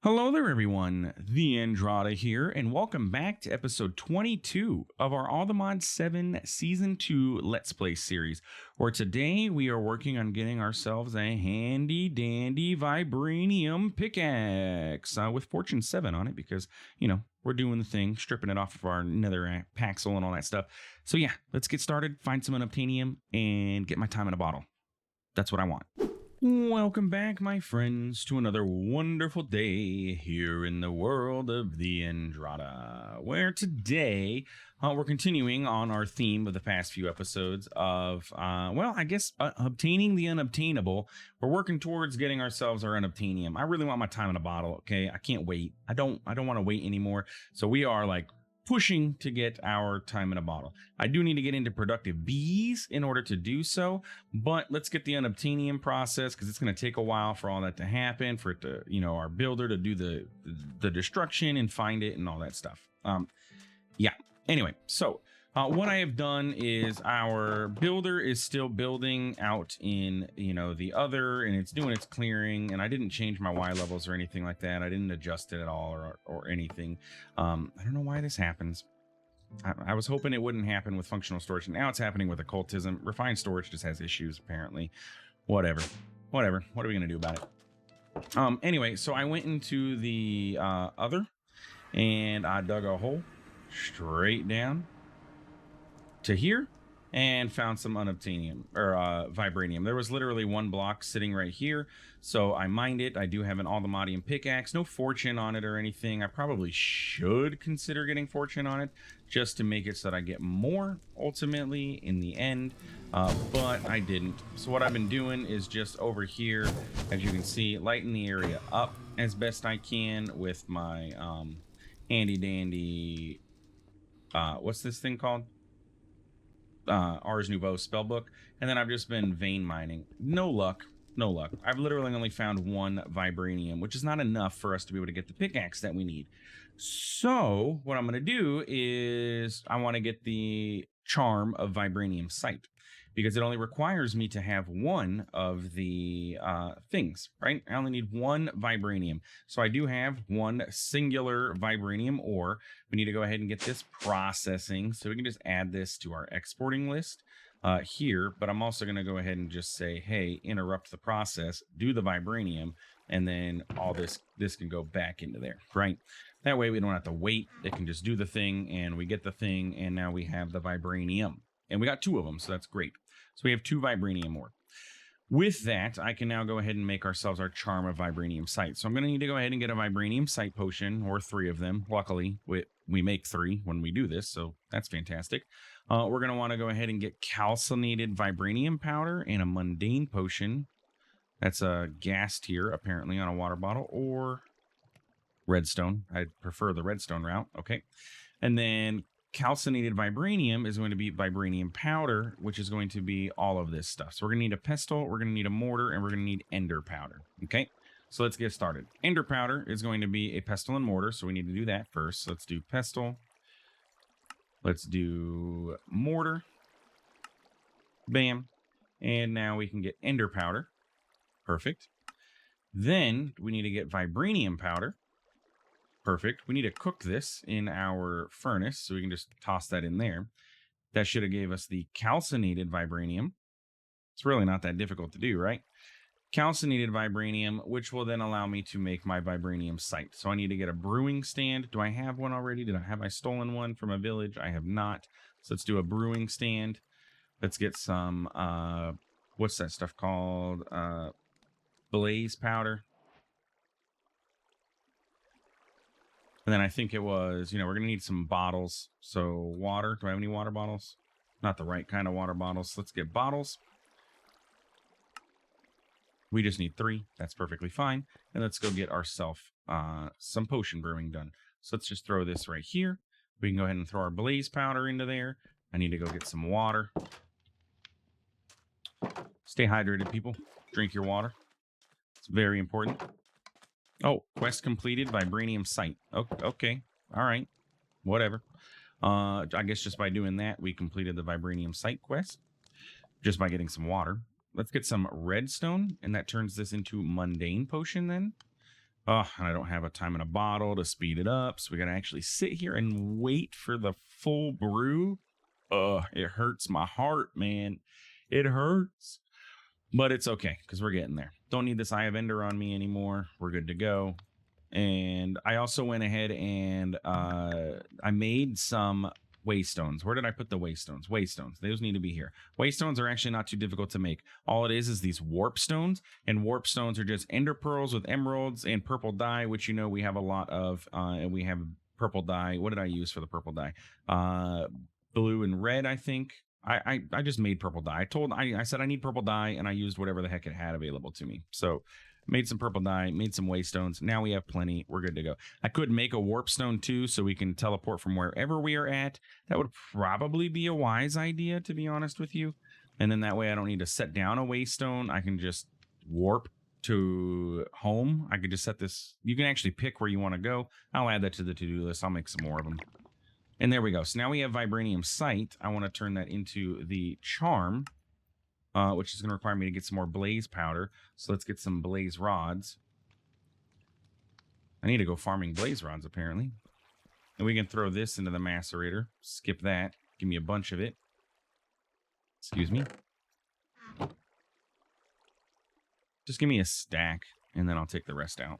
Hello there, everyone. TheAndrata here, and welcome back to episode 22 of our All the Mod 7 Season 2 Let's Play series, where today we are working on getting ourselves a handy dandy Vibranium pickaxe with Fortune 7 on it because, we're doing the thing, stripping it off of our nether paxel and all that stuff. So yeah, let's get started, find some unobtainium, and get my time in a bottle. That's what I want. Welcome back, my friends, to another wonderful day here in the world of TheAndrata, where today we're continuing on our theme of the past few episodes of, obtaining the unobtainable. We're working towards getting ourselves our unobtainium. I really want my time in a bottle, okay? I can't wait. I don't want to wait anymore. So we are pushing to get our time in a bottle. I do need to get into productive bees in order to do so, but let's get the unobtainium process because it's going to take a while for all that to happen, for it to, our builder to do the destruction and find it and all that stuff. Anyway, so what I have done is our builder is still building out in, the other, and it's doing its clearing, and I didn't change my Y levels or anything like that. I didn't adjust it at all or anything. I don't know why this happens. I was hoping it wouldn't happen with functional storage, and now it's happening with occultism. Refined storage just has issues, apparently. Whatever. What are we going to do about it? Anyway, so I went into the other, and I dug a hole straight down to here and found some unobtainium or vibranium. There was literally one block sitting right here, so I mined it. I do have an all-the-modium pickaxe, no fortune on it or anything. I probably should consider getting fortune on it just to make it so that I get more ultimately in the end, but I didn't. So what I've been doing is just over here, as you can see, lighten the area up as best I can with my handy dandy what's this thing called? Ars Nouveau spellbook, and then I've just been vein mining. No luck. I've literally only found one vibranium, which is not enough for us to be able to get the pickaxe that we need. So what I'm going to do is I want to get the charm of vibranium sight, because it only requires me to have one of the things, right? I only need one vibranium. So I do have one singular vibranium ore. We need to go ahead and get this processing. So we can just add this to our exporting list here. But I'm also going to go ahead and just say, hey, interrupt the process, do the vibranium, and then all this can go back into there, right? That way we don't have to wait. It can just do the thing, and we get the thing, and now we have the vibranium. And we got two of them, so that's great. So we have two vibranium ore. With that, I can now go ahead and make ourselves our charm of vibranium sight. So I'm going to need to go ahead and get a vibranium sight potion, or 3 of them. Luckily, we make 3 when we do this, so that's fantastic. We're going to want to go ahead and get calcinated vibranium powder and a mundane potion. That's a gas tier, apparently, on a water bottle, or redstone. I prefer the redstone route. Okay. And then calcinated vibranium is going to be vibranium powder, which is going to be all of this stuff. So we're going to need a pestle, we're going to need a mortar, and we're going to need ender powder. Okay, so let's get started. Ender powder is going to be a pestle and mortar, so we need to do that first. So let's do pestle. Let's do mortar. Bam. And now we can get ender powder. Perfect. Then we need to get vibranium powder. Perfect. We need to cook this in our furnace, so we can just toss that in there. That should have gave us the calcinated vibranium. It's really not that difficult to do, right? Calcinated vibranium, which will then allow me to make my vibranium sight. So I need to get a brewing stand. Do I have one already? Have I stolen one from a village? I have not. So let's do a brewing stand. Let's get some, what's that stuff called? Blaze powder. And then I think it was, we're going to need some bottles. So water. Do I have any water bottles? Not the right kind of water bottles. Let's get bottles. We just need 3. That's perfectly fine. And let's go get ourselves some potion brewing done. So let's just throw this right here. We can go ahead and throw our blaze powder into there. I need to go get some water. Stay hydrated, people. Drink your water. It's very important. Oh, quest completed, vibranium sight. Okay. All right. Whatever. I guess just by doing that, we completed the vibranium sight quest. Just by getting some water. Let's get some redstone, and that turns this into mundane potion then. Oh, and I don't have a time in a bottle to speed it up. So we got to actually sit here and wait for the full brew. It hurts my heart, man. It hurts. But it's okay because we're getting there. Don't need this Eye of Ender on me anymore. We're good to go. And I also went ahead and I made some waystones. Where did I put the waystones? Waystones. Those need to be here. Waystones are actually not too difficult to make. All it is these warp stones, and warp stones are just ender pearls with emeralds and purple dye, which you know we have a lot of. And we have purple dye. What did I use for the purple dye? Blue and red, I think. I just made purple dye. I said I need purple dye, and I used whatever the heck it had available to me. So made some purple dye, made some waystones. Now we have plenty. We're good to go. I could make a warp stone too, so we can teleport from wherever we are at. That would probably be a wise idea, to be honest with you. And then that way I don't need to set down a waystone. I can just warp to home. I could just set this. You can actually pick where you want to go. I'll add that to the to-do list. I'll make some more of them. And there we go. So now we have Vibranium Sight. I want to turn that into the Charm, which is going to require me to get some more blaze powder. So let's get some blaze rods. I need to go farming blaze rods, apparently. And we can throw this into the macerator. Skip that. Give me a bunch of it. Excuse me. Just give me a stack, and then I'll take the rest out.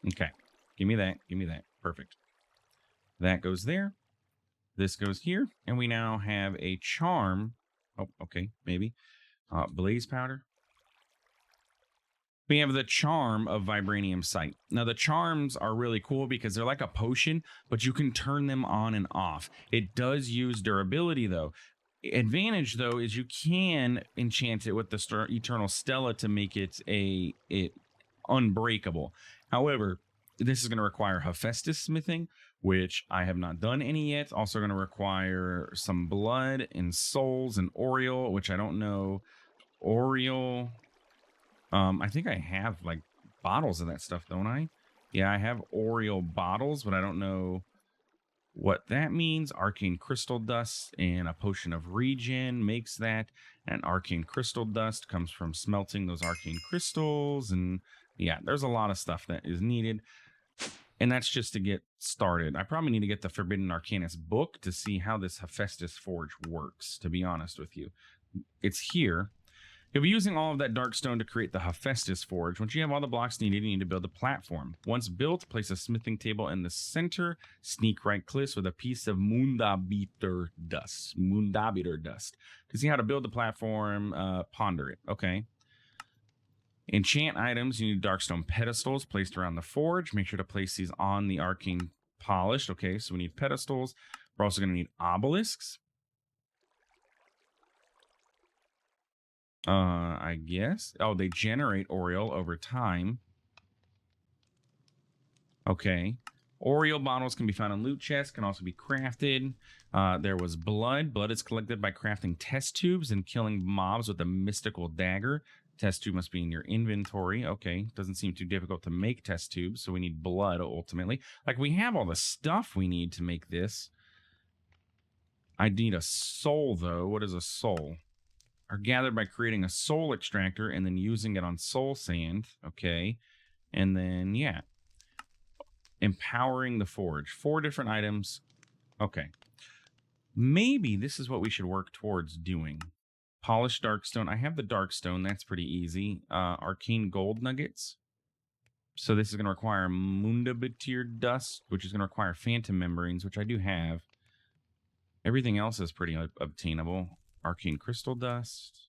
Okay. Give me that. Give me that. Perfect. That goes there. This goes here. And we now have a charm. Oh, okay. Maybe. Blaze powder. We have the charm of Vibranium Sight. Now, the charms are really cool because they're like a potion, but you can turn them on and off. It does use durability, though. Advantage, though, is you can enchant it with the Eternal Stella to make it unbreakable. However, this is going to require Hephaestus smithing, which I have not done any yet. Also going to require some blood and souls and Oriole, which I don't know. Oriole. I think I have like bottles of that stuff, don't I? Yeah, I have Oriole bottles, but I don't know what that means. Arcane crystal dust and a potion of regen makes that. And arcane crystal dust comes from smelting those arcane crystals. And yeah, there's a lot of stuff that is needed. And that's just to get started. I probably need to get the Forbidden Arcanist book to see how this Hephaestus Forge works, to be honest with you. It's here. You'll be using all of that dark stone to create the Hephaestus Forge. Once you have all the blocks needed, you need to build a platform. Once built, place a smithing table in the center. Sneak right clicks with a piece of Mundabiter dust. Mundabiter dust. To see how to build the platform, ponder it. Okay. Enchant items, you need darkstone pedestals placed around the forge. Make sure to place these on the arcane polished. Okay, so we need pedestals. We're also going to need obelisks. I guess. Oh, they generate Oriole over time. Okay. Oriole bottles can be found in loot chests, can also be crafted. There was blood. Blood is collected by crafting test tubes and killing mobs with a mystical dagger. Test tube must be in your inventory. Okay, doesn't seem too difficult to make test tubes, so we need blood ultimately. Like, we have all the stuff we need to make this. I need a soul, though. What is a soul? Are gathered by creating a soul extractor and then using it on soul sand. Okay, and then, yeah. Empowering the forge. 4 different items. Okay. Maybe this is what we should work towards doing. Polished darkstone. I have the darkstone. That's pretty easy. Arcane gold nuggets. So this is going to require Mundabitir dust, which is going to require phantom membranes, which I do have. Everything else is pretty obtainable. Arcane crystal dust.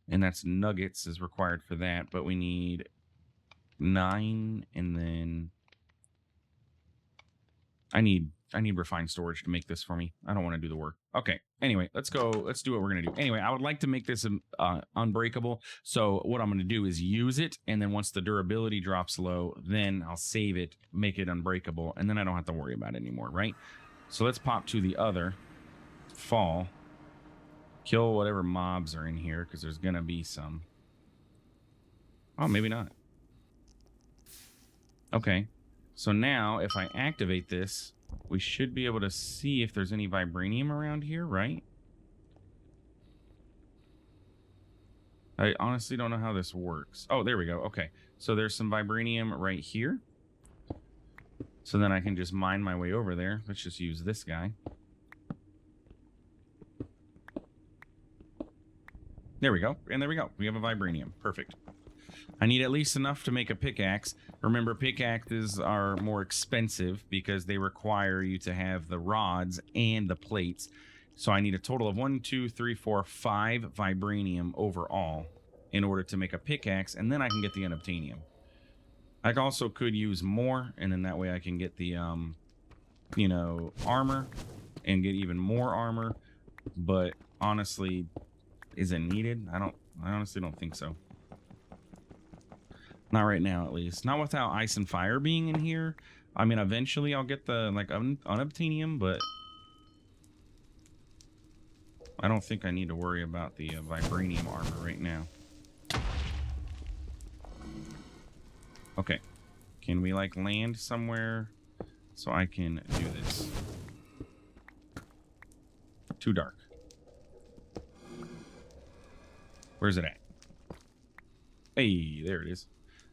And that's nuggets is required for that. But we need 9, and then I need refined storage to make this for me. I don't want to do the work. Okay. Anyway, let's go. Let's do what we're going to do. Anyway, I would like to make this unbreakable. So what I'm going to do is use it. And then once the durability drops low, then I'll save it, make it unbreakable. And then I don't have to worry about it anymore, right? So let's pop to the other. Fall. Kill whatever mobs are in here because there's going to be some. Oh, maybe not. Okay. So now, if I activate this, we should be able to see if there's any vibranium around here, right? I honestly don't know how this works. Oh, there we go. Okay. So there's some vibranium right here. So then I can just mine my way over there. Let's just use this guy. There we go. And there we go. We have a vibranium. Perfect. I need at least enough to make a pickaxe. Remember, pickaxes are more expensive because they require you to have the rods and the plates. So I need a total of 1, 2, 3, 4, 5 vibranium overall in order to make a pickaxe, and then I can get the unobtainium. I also could use more, and then that way I can get the, armor and get even more armor. But honestly, is it needed? I honestly don't think so. Not right now, at least. Not without ice and fire being in here. I mean, eventually I'll get the, like, unobtainium, but I don't think I need to worry about the vibranium armor right now. Okay. Can we, like, land somewhere so I can do this? Too dark. Where's it at? Hey, there it is.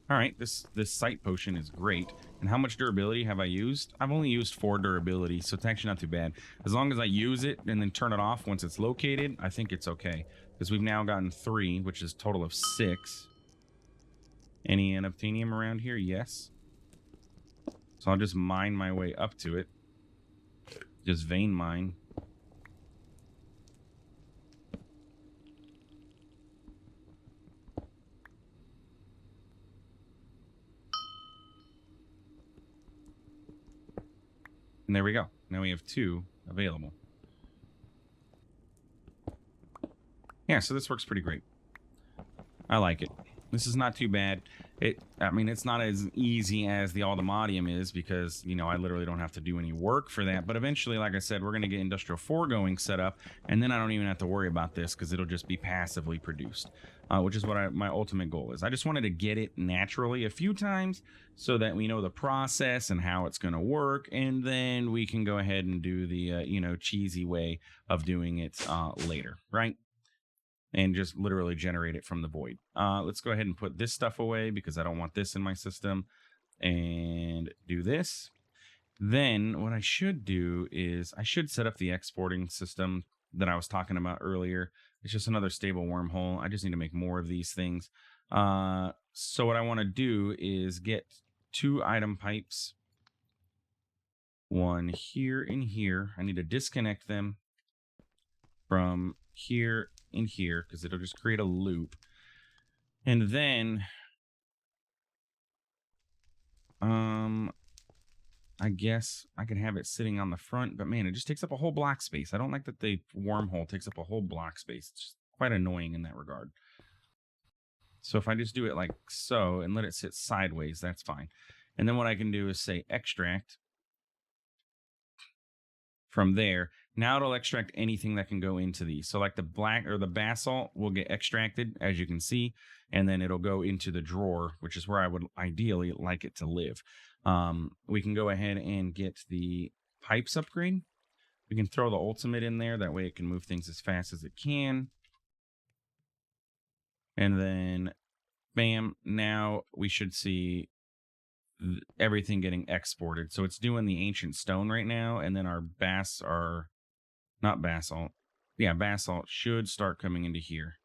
All right, this sight potion is great. And how much durability have I used? I've only used 4 durability, so it's actually not too bad. As long as I use it and then turn it off once it's located, I think it's okay. Because we've now gotten 3, which is a total of 6. Any unobtainium around here? Yes. So I'll just mine my way up to it. Just vein mine. And there we go. Now we have 2 available. Yeah, so this works pretty great. I like it. This is not too bad. I mean, it's not as easy as the Altamodium is because, I literally don't have to do any work for that. But eventually, like I said, we're going to get Industrial 4 going set up. And then I don't even have to worry about this because it'll just be passively produced, which is what my ultimate goal is. I just wanted to get it naturally a few times so that we know the process and how it's going to work. And then we can go ahead and do the, cheesy way of doing it later, right? And just literally generate it from the void. Let's go ahead and put this stuff away because I don't want this in my system, and do this. Then what I should do is I should set up the exporting system that I was talking about earlier. It's just another stable wormhole. I just need to make more of these things. So what I want to do is get 2 item pipes. One here and here. I need to disconnect them from here in here because it'll just create a loop. And then I guess I could have it sitting on the front, but man, it just takes up a whole block space. I don't like that the wormhole takes up a whole block space. It's just quite annoying in that regard. So if I just do it like so and let it sit sideways, that's fine. And then what I can do is say extract from there. Now it'll extract anything that can go into these. So like the black or the basalt will get extracted, as you can see, and then it'll go into the drawer, which is where I would ideally like it to live. We can go ahead and get the pipes upgrade. We can throw the ultimate in there. That way it can move things as fast as it can. And then, bam, now we should see everything getting exported. So it's doing the ancient stone right now, and then our not basalt. Yeah, basalt should start coming into here.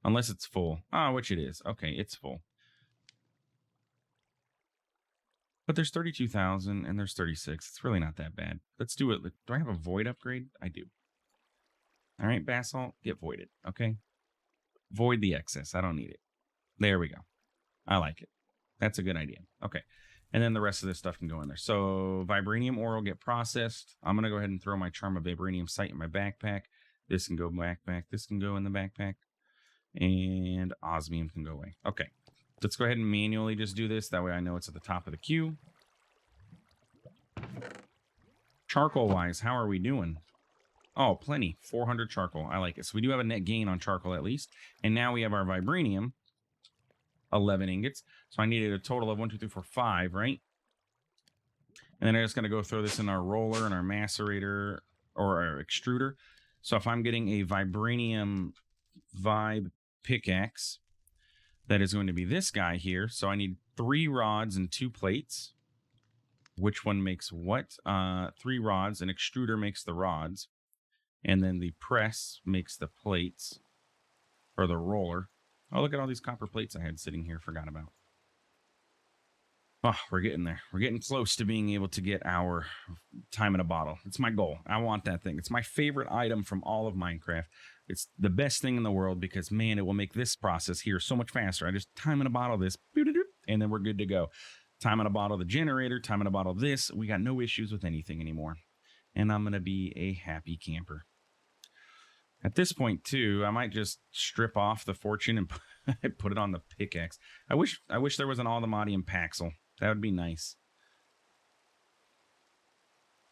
Unless it's full. Which it is. Okay, it's full. But there's 32,000 and there's 36. It's really not that bad. Let's do it. Do I have a void upgrade? I do. All right, basalt, get voided. Okay. Void the excess. I don't need it. There we go. I like it. That's a good idea. Okay. And then the rest of this stuff can go in there. So vibranium ore will get processed. I'm going to go ahead and throw my charm of vibranium sight in my backpack. This can go backpack. This can go in the backpack. And osmium can go away. Okay. Let's go ahead and manually just do this. That way I know it's at the top of the queue. Charcoal-wise, how are we doing? Oh, plenty. 400 charcoal. I like it. So we do have a net gain on charcoal at least. And now we have our vibranium. 11 ingots. So I needed a total of 1, 2, 3, 4, 5, right? And then I'm just going to go throw this in our roller and our macerator or our extruder. So if I'm getting a vibranium vibe pickaxe, That is going to be this guy here. So I need 3 rods and 2 plates. Which one makes what? 3 rods. An extruder makes the rods. And then the press makes the plates. Or the roller. Oh, look at all these copper plates I had sitting here. Forgot about. Oh, we're getting there. We're getting close to being able to get our time in a bottle. It's my goal. I want that thing. It's my favorite item from all of Minecraft. It's the best thing in the world because, man, it will make this process here so much faster. I just time in a bottle this, and then we're good to go. Time in a bottle the generator, time in a bottle this. We got no issues with anything anymore. And I'm going to be a happy camper. At this point, too, I might just strip off the fortune and put it on the pickaxe. I wish there was an Aldermodium Paxel. That would be nice.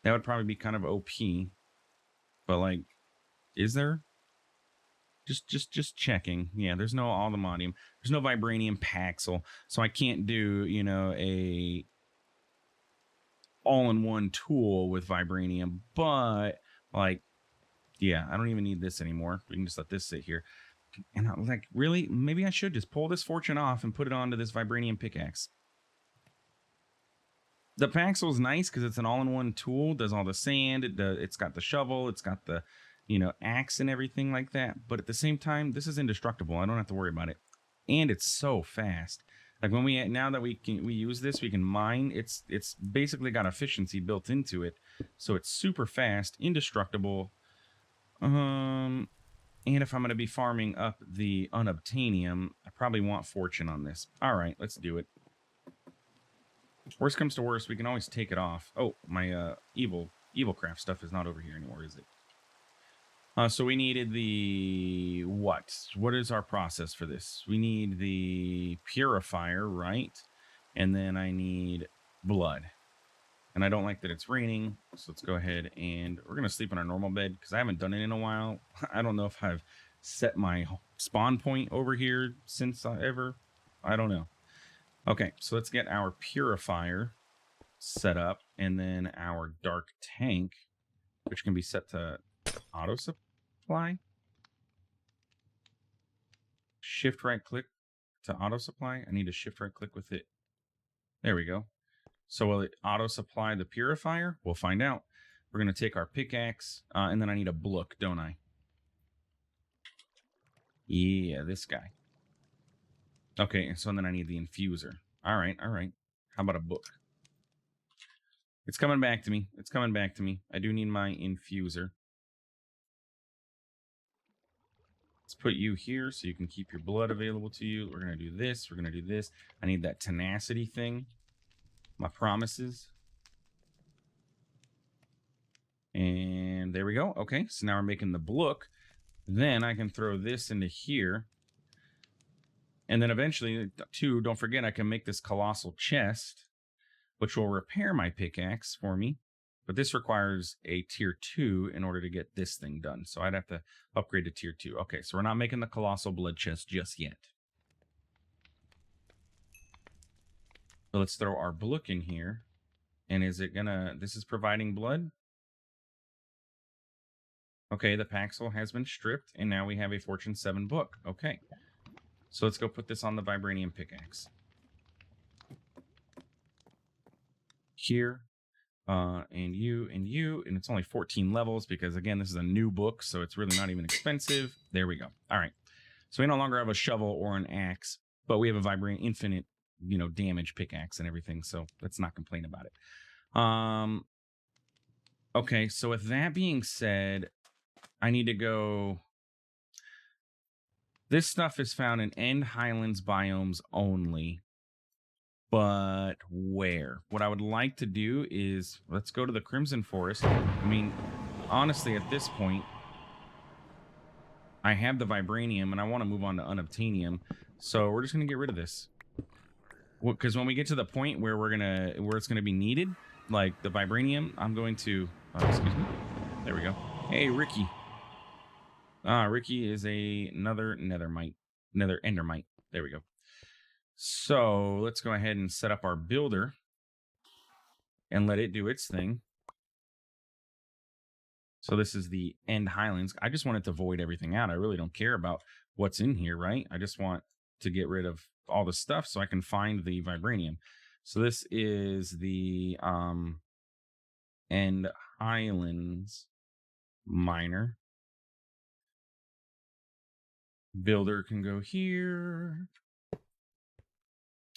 That would probably be kind of OP. But, like, is there? Just checking. Yeah, there's no Aldermodium. There's no Vibranium Paxel. So I can't do, you know, a all-in-one tool with Vibranium. But, like, yeah, I don't even need this anymore. We can just let this sit here. And I'm like, really? Maybe I should just pull this fortune off and put it onto this Vibranium pickaxe. The Paxel is nice because it's an all-in-one tool. Does all the sand. It's got the shovel. It's got the, you know, axe and everything like that. But at the same time, this is indestructible. I don't have to worry about it. And it's so fast. Like when now that we use this, we can mine. It's basically got efficiency built into it. So it's super fast, indestructible. And if I'm going to be farming up the unobtainium, I probably want fortune on this. All right, let's do it. Worst comes to worst, we can always take it off. Oh, my evil craft stuff is not over here anymore, is it? So we needed the what? What is our process for this? We need the purifier, right? And then I need blood. And I don't like that it's raining, so let's go ahead and we're going to sleep in our normal bed because I haven't done it in a while. I don't know if I've set my spawn point over here since ever. I don't know. Okay, so let's get our purifier set up and then our dark tank, which can be set to auto supply. Shift right click to auto supply. I need to shift right click with it. There we go. So will it auto supply the purifier? We'll find out. We're going to take our pickaxe, and then I need a blook, don't I? Yeah, this guy. Okay, and so then I need the infuser. All right. How about a book? It's coming back to me. It's coming back to me. I do need my infuser. Let's put you here so you can keep your blood available to you. We're going to do this. We're going to do this. I need that tenacity thing. My promises. And there we go. Okay, so now we're making the blook. Then I can throw this into here. And then eventually, too, don't forget, I can make this colossal chest, which will repair my pickaxe for me. But this requires a tier 2 in order to get this thing done. So I'd have to upgrade to tier 2. Okay, so we're not making the colossal blood chest just yet. So let's throw our blook in here. And is it gonna... This is providing blood? Okay, the Paxel has been stripped, and now we have a Fortune 7 book. Okay. So let's go put this on the Vibranium pickaxe. Here. And you, and it's only 14 levels because, again, this is a new book, so it's really not even expensive. There we go. All right. So we no longer have a shovel or an axe, but we have a Vibranium infinite, you know, damage pickaxe and everything, so let's not complain about it. Okay, so with that being said, I need to go... This stuff is found in End Highlands biomes only. But where? What I would like to do is, let's go to the Crimson Forest. I mean, honestly, at this point, I have the Vibranium, and I want to move on to Unobtainium. So we're just going to get rid of this. Because when we get to the point where it's going to be needed, like the Vibranium, I'm going to... excuse me. There we go. Hey, Ricky. Ricky is another Nethermite. Nether Endermite. There we go. So let's go ahead and set up our builder and let it do its thing. So this is the End Highlands. I just want it to void everything out. I really don't care about what's in here, right? I just want to get rid of all the stuff so I can find the vibranium. So this is the End Highlands miner. Builder can go here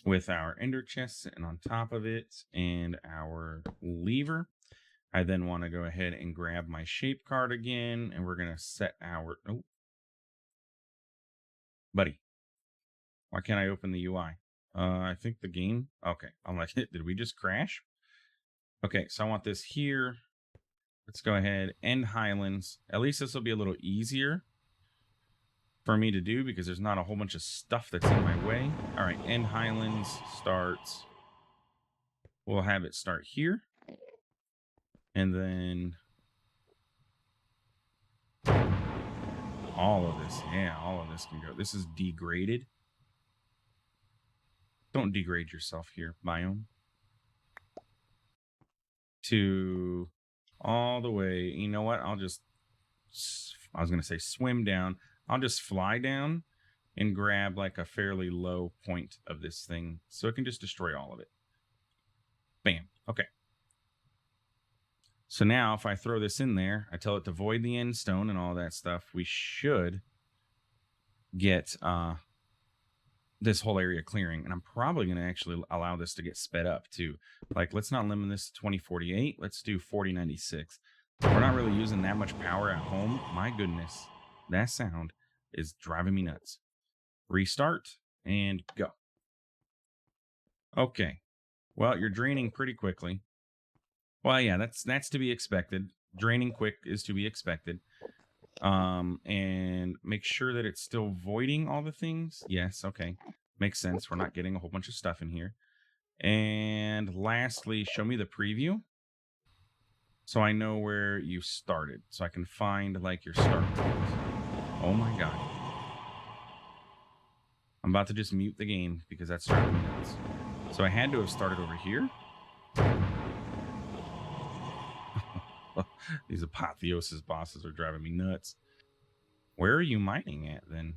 with our ender chest sitting on top of it and our lever. I then want to go ahead and grab my shape card again, and we're going to set our... Oh, buddy, why can't I open the UI? I think the game... Okay, I'm like, did we just crash? Okay, so I want this here. Let's go ahead, End Highlands. At least this will be a little easier for me to do because there's not a whole bunch of stuff that's in my way. All right, End Highlands starts. We'll have it start here. And then all of this. Yeah, all of this can go. This is degraded. Don't degrade yourself here, biome. To all the way. You know what? I was going to say swim down. I'll just fly down and grab like a fairly low point of this thing so it can just destroy all of it. Bam. Okay. So now if I throw this in there, I tell it to void the end stone and all that stuff, we should get this whole area clearing. And I'm probably going to actually allow this to get sped up too. Like, let's not limit this to 2048. Let's do 4096. We're not really using that much power at home. My goodness, that sound is driving me nuts. Restart and go. Okay. Well, you're draining pretty quickly. Well, yeah, that's to be expected. Draining quick is to be expected. And make sure that it's still voiding all the things. Yes, okay. Makes sense. We're not getting a whole bunch of stuff in here. And lastly, show me the preview. So I know where you started. So I can find like your start point. Oh my god. I'm about to just mute the game because that's driving me nuts. So I had to have started over here. These apotheosis bosses are driving me nuts. Where are you mining at then?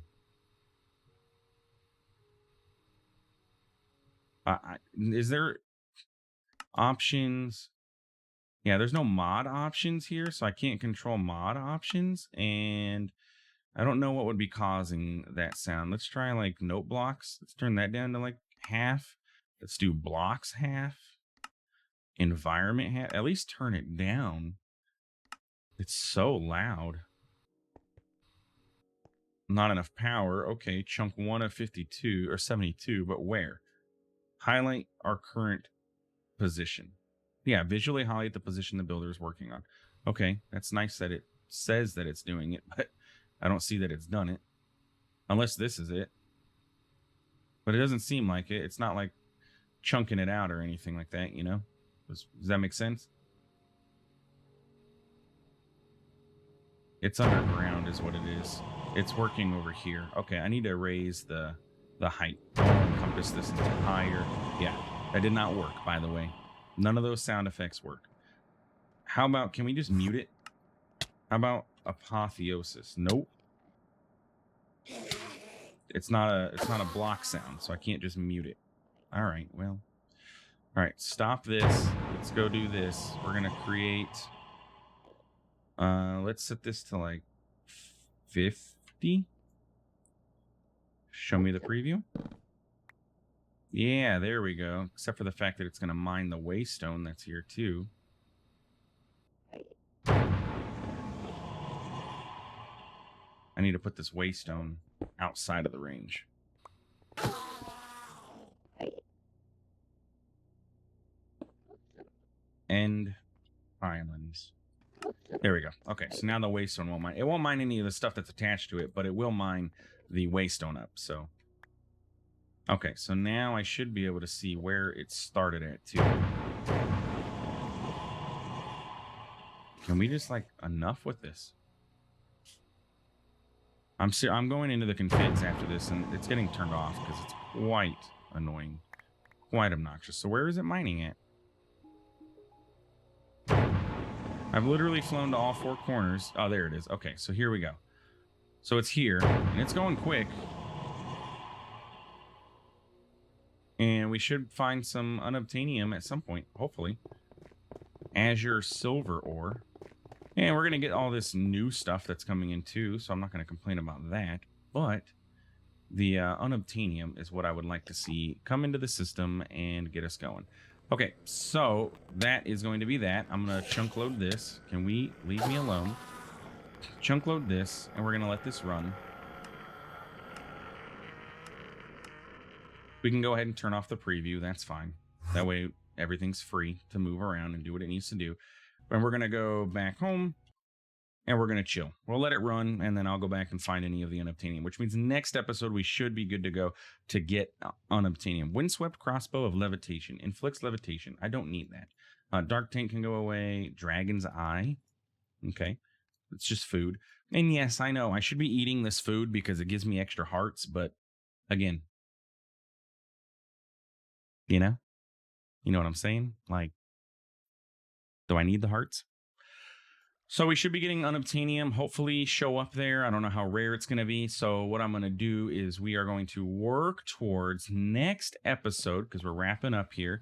Is there options? Yeah, there's no mod options here, so I can't control mod options. And I don't know what would be causing that sound. Let's try like note blocks. Let's turn that down to like half. Let's do blocks half. Environment half. At least turn it down. It's so loud. Not enough power. Okay, chunk 1 of 52 or 72, but where? Highlight our current position. Yeah, visually highlight the position the builder is working on. Okay, that's nice that it says that it's doing it, but I don't see that it's done it. Unless this is it. But it doesn't seem like it. It's not like chunking it out or anything like that, you know? Does that make sense? It's underground is what it is. It's working over here. Okay, I need to raise the height. Encompass this entire... Yeah, that did not work, by the way. None of those sound effects work. How about... Can we just mute it? How about apotheosis? Nope. It's not a block sound, so I can't just mute it. All right, well... All right, stop this. Let's go do this. We're going to create... let's set this to like 50. Show me the preview. Yeah, there we go. Except for the fact that it's going to mine the waystone that's here too. I need to put this waystone outside of the range. End Islands. There we go. Okay, so now the waystone won't mine. It won't mine any of the stuff that's attached to it, but it will mine the waystone up, so. Okay, so now I should be able to see where it started at, too. Can we just, like, enough with this? I'm going into the configs after this, and it's getting turned off because it's quite annoying. Quite obnoxious. So where is it mining at? I've literally flown to all four corners. Oh, there it is. Okay, so here we go. So it's here, and it's going quick. And we should find some unobtainium at some point, hopefully. Azure silver ore. And we're going to get all this new stuff that's coming in too, so I'm not going to complain about that. But the unobtainium is what I would like to see come into the system and get us going. Okay, so that is going to be that. I'm going to chunk load this. Can we leave me alone? Chunk load this, and we're going to let this run. We can go ahead and turn off the preview. That's fine. That way, everything's free to move around and do what it needs to do. And we're going to go back home, and we're going to chill. We'll let it run, and then I'll go back and find any of the unobtainium, which means next episode, we should be good to go to get unobtainium. Windswept crossbow of levitation. Inflicts levitation. I don't need that. Dark taint can go away. Dragon's eye. Okay. It's just food. And yes, I know I should be eating this food because it gives me extra hearts, but again, you know what I'm saying? Like, do I need the hearts? So we should be getting unobtainium, hopefully show up there. I don't know how rare it's going to be. So what I'm going to do is we are going to work towards next episode, because we're wrapping up here.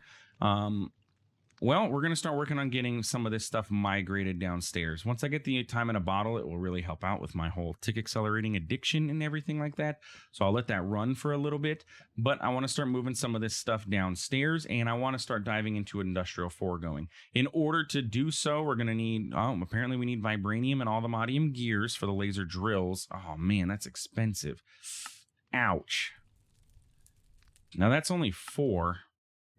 Well, we're going to start working on getting some of this stuff migrated downstairs. Once I get the time in a bottle, it will really help out with my whole tick accelerating addiction and everything like that. So I'll let that run for a little bit. But I want to start moving some of this stuff downstairs, and I want to start diving into industrial foregoing. In order to do so, we're going to need, apparently we need vibranium and all the modium gears for the laser drills. Oh, man, that's expensive. Ouch. Now, that's only 4.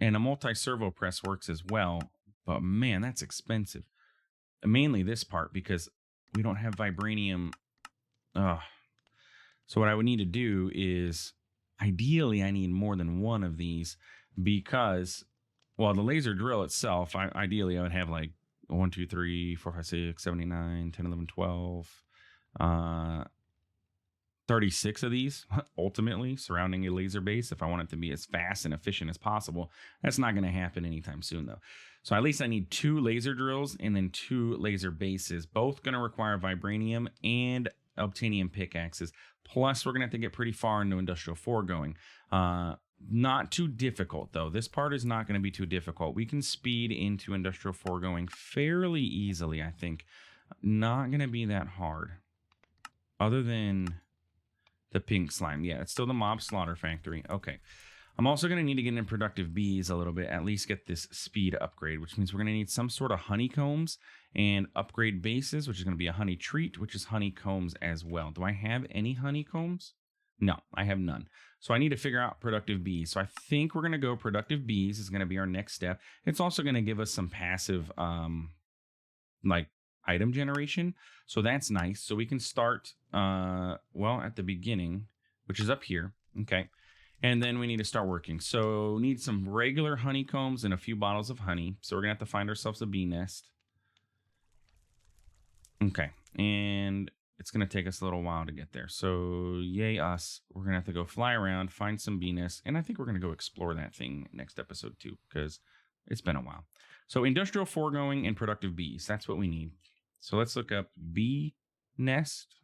And a multi-servo press works as well. But man, that's expensive. Mainly this part because we don't have vibranium. So what I would need to do is, ideally, I need more than one of these because, well, the laser drill itself, ideally, I would have like 1, 2, 3, 4, 5, 6, 7, 8, 9, 10, 11, 12, 36 of these ultimately surrounding a laser base if I want it to be as fast and efficient as possible. That's not going to happen anytime soon though. So at least I need 2 laser drills and then 2 laser bases, both going to require vibranium and obtainium pickaxes. Plus we're going to have to get pretty far into industrial foregoing. Not too difficult though. This part is not going to be too difficult. We can speed into industrial foregoing fairly easily, I think. Not going to be that hard. Other than the pink slime. Yeah, it's still the mob slaughter factory. Okay. I'm also going to need to get in productive bees a little bit, at least get this speed upgrade, which means we're going to need some sort of honeycombs and upgrade bases, which is going to be a honey treat, which is honeycombs as well. Do I have any honeycombs? No, I have none. So I need to figure out productive bees. So I think we're going to go productive bees is going to be our next step. It's also going to give us some passive, like item generation. So that's nice. So we can start, well, at the beginning, which is up here. Okay. And then we need to start working. So need some regular honeycombs and a few bottles of honey. So we're going to have to find ourselves a bee nest. Okay. And it's going to take us a little while to get there. So yay us. We're going to have to go fly around, find some bee nests. And I think we're going to go explore that thing next episode too, because it's been a while. So industrial foregoing and productive bees. That's what we need. So let's look up bee nest.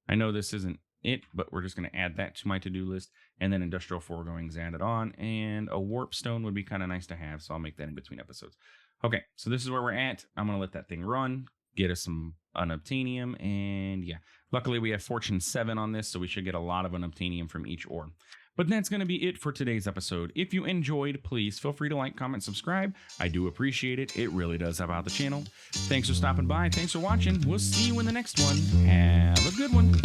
I know this isn't it, but we're just going to add that to my to-do list. And then industrial foregoing is added on. And a warp stone would be kind of nice to have. So I'll make that in between episodes. Okay, so this is where we're at. I'm going to let that thing run, get us some unobtainium. And yeah, luckily we have Fortune 7 on this, so we should get a lot of unobtainium from each ore. But that's going to be it for today's episode. If you enjoyed, please feel free to like, comment, subscribe. I do appreciate it. It really does help out the channel. Thanks for stopping by. Thanks for watching. We'll see you in the next one. Have a good one.